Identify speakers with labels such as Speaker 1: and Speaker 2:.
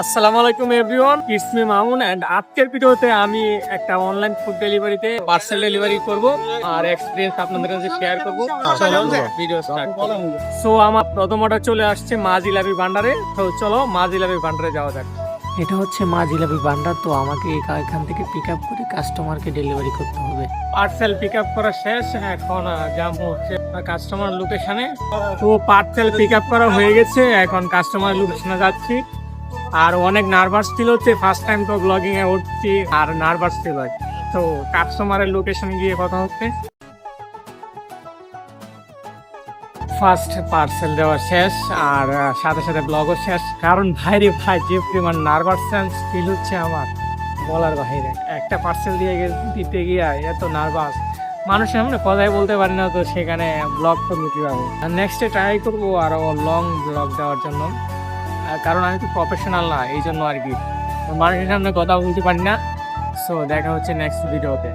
Speaker 1: আসসালামু আলাইকুম everyone, it's me Mamun and আজকের ভিডিওতে আমি একটা অনলাইন ফুড ডেলিভারিতে পার্সেল ডেলিভারি করব আর এক্সপেরিয়েন্স আপনাদের কাছে শেয়ার করব। চলো ভিডিও স্টার্ট। সো আমার প্রথম অর্ডার চলে আসছে মা জিলাপি ভান্ডারে। তো চলো মা জিলাপি ভান্ডারে যাওয়া যাক।
Speaker 2: এটা হচ্ছে মা জিলাপি ভান্ডার। তো আমাকে এখান থেকে পিক আপ করে কাস্টমারকে ডেলিভারি করতে হবে।
Speaker 1: পার্সেল পিক আপ করা শেষ, এখন যাবো হচ্ছে কাস্টমার লোকেশনে। তো পার্সেল পিক আপ করা হয়ে গেছে, এখন কাস্টমার লোকেশনে যাচ্ছি। আর অনেক নার্ভাস ফিল হচ্ছে, ফার্স্ট টাইম তো ব্লগিং এ উঠছি আর নার্ভাস ফিল হয়। তো কাস্টমারের লোকেশনে গিয়ে কথা হচ্ছে। ফার্স্ট পার্সেল দেওয়া শেষ আর সাথে সাথে ব্লগও শেষ, কারণ ভাইরে ভাই যে পরিমাণ নার্ভাস ফিল হচ্ছে আমার বলার বাইরে। একটা পার্সেল দিতে গিয়ে এত নার্ভাস, মানুষের সামনে কথাই বলতে পারি না, তো সেখানে ব্লগ করবো কীভাবে। নেক্সটে ট্রাই করবো আরও লং ব্লগ দেওয়ার জন্য, কারণ আমি তো প্রফেশনাল না, এই জন্য আর কি মানুষের সামনে কথা বলতে পারি না। সো দেখা হচ্ছে নেক্সট ভিডিওতে।